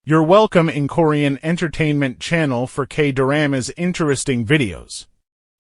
You're welcome in Korean entertainment channel for K-drama's interesting videos.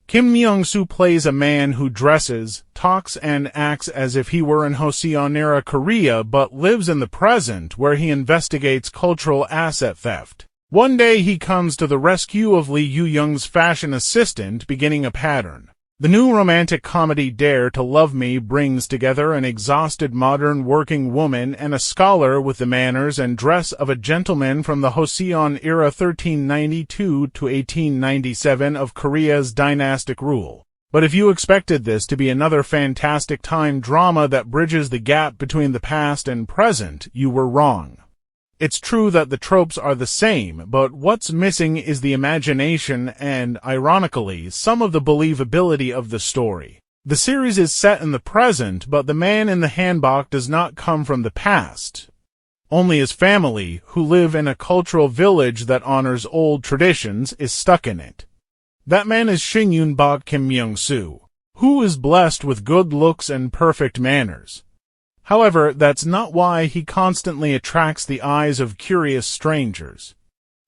Kim Myung-soo plays a man who dresses, talks and acts as if he were in Joseon-era Korea but lives in the present where he investigates cultural asset theft. One day he comes to the rescue of Lee Yoo-young's fashion assistant, beginning a pattern. The new romantic comedy Dare to Love Me brings together an exhausted modern working woman and a scholar with the manners and dress of a gentleman from the Joseon-era 1392 to 1897 of Korea's dynastic rule. But if you expected this to be another fantastic time drama that bridges the gap between the past and present, you were wrong. It's true that the tropes are the same, but what's missing is the imagination and, ironically, some of the believability of the story. The series is set in the present, but the man in the hanbok does not come from the past. Only his family, who live in a cultural village that honors old traditions, is stuck in it. That man is Shin-yoon-bok Kim Myung-soo, who is blessed with good looks and perfect manners. However, that's not why he constantly attracts the eyes of curious strangers.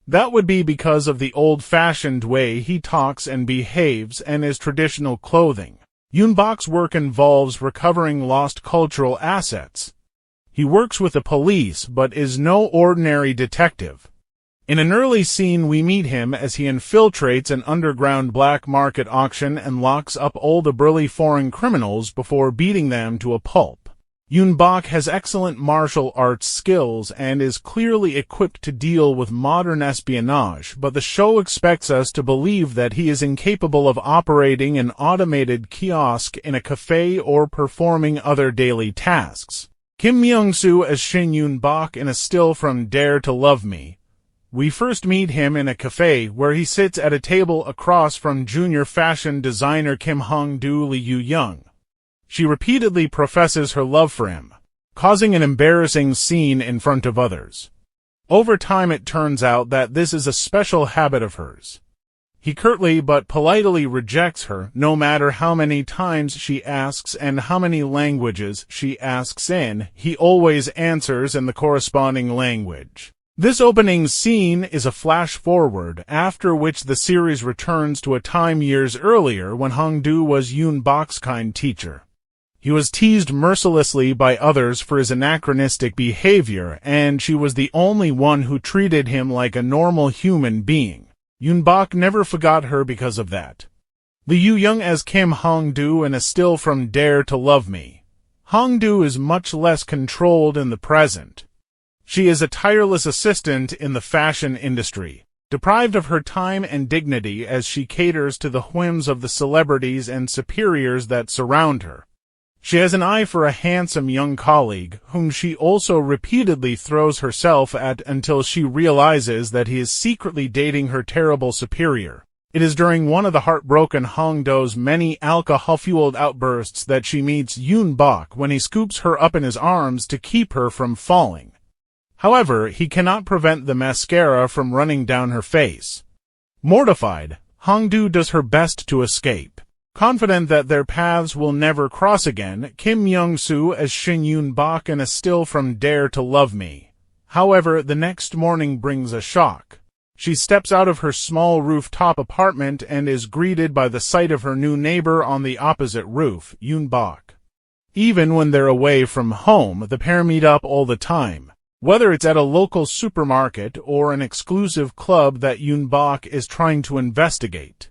That would be because of the old-fashioned way he talks and behaves and his traditional clothing. Yoon-bok's work involves recovering lost cultural assets. He works with the police but is no ordinary detective. In an early scene we meet him as he infiltrates an underground black market auction and locks up all the burly foreign criminals before beating them to a pulp. Yoon-bok has excellent martial arts skills and is clearly equipped to deal with modern espionage, but the show expects us to believe that he is incapable of operating an automated kiosk in a cafe or performing other daily tasks. Kim Myung-soo as Shin Yoon-bok in a still from Dare to Love Me. We first meet him in a cafe where he sits at a table across from junior fashion designer Kim Hong-do Lee Yoo-young. She repeatedly professes her love for him, causing an embarrassing scene in front of others. Over time it turns out that this is a special habit of hers. He curtly but politely rejects her, no matter how many times she asks and how many languages she asks in, he always answers in the corresponding language. This opening scene is a flash forward, after which the series returns to a time years earlier when Hong-do was Yoon-bok's kind teacher. He was teased mercilessly by others for his anachronistic behavior, and she was the only one who treated him like a normal human being. Yoon-bok never forgot her because of that. Lee Yoo-young as Kim Hong-do in a still from Dare to Love Me. Hong-do is much less controlled in the present. She is a tireless assistant in the fashion industry, deprived of her time and dignity as she caters to the whims of the celebrities and superiors that surround her. She has an eye for a handsome young colleague, whom she also repeatedly throws herself at until she realizes that he is secretly dating her terrible superior. It is during one of the heartbroken Hong-do's many alcohol-fueled outbursts that she meets Yoon-bok when he scoops her up in his arms to keep her from falling. However, he cannot prevent the mascara from running down her face. Mortified, Hong-do does her best to escape. Confident that their paths will never cross again, Kim Myung-soo as Shin Yoon-bok in a still from Dare to Love Me. However, the next morning brings a shock. She steps out of her small rooftop apartment and is greeted by the sight of her new neighbor on the opposite roof, Yoon-bok. Even when they're away from home, the pair meet up all the time, whether it's at a local supermarket or an exclusive club that Yoon-bok is trying to investigate.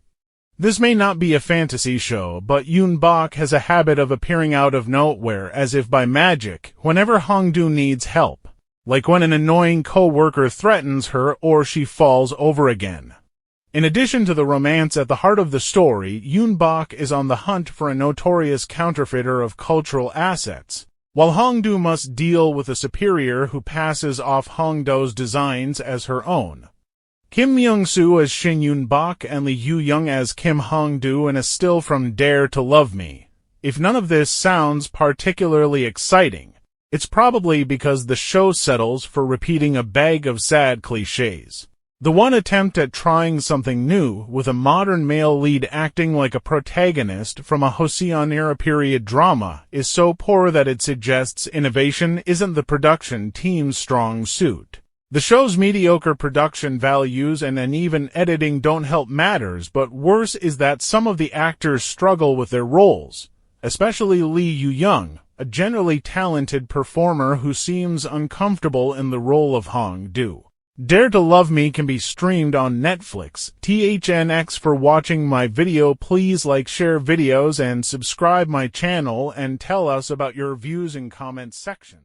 This may not be a fantasy show, but Yoon-bok has a habit of appearing out of nowhere as if by magic whenever Hong-do needs help, like when an annoying co-worker threatens her or she falls over again. In addition to the romance at the heart of the story, Yoon-bok is on the hunt for a notorious counterfeiter of cultural assets, while Hong-do must deal with a superior who passes off Hong-do's designs as her own. Kim Myung-soo as Shin Yoon-bok and Lee Yoo-young as Kim Hong-do in a still from Dare to Love Me. If none of this sounds particularly exciting, it's probably because the show settles for repeating a bag of sad clichés. The one attempt at trying something new, with a modern male lead acting like a protagonist from a Joseon-era period drama, is so poor that it suggests innovation isn't the production team's strong suit. The show's mediocre production values and uneven editing don't help matters, but worse is that some of the actors struggle with their roles, especially Lee Yoo-young, a generally talented performer who seems uncomfortable in the role of Hong-do. Dare to Love Me can be streamed on Netflix. THNX for watching my video. Please like, share videos, and subscribe my channel, and tell us about your views in comments section.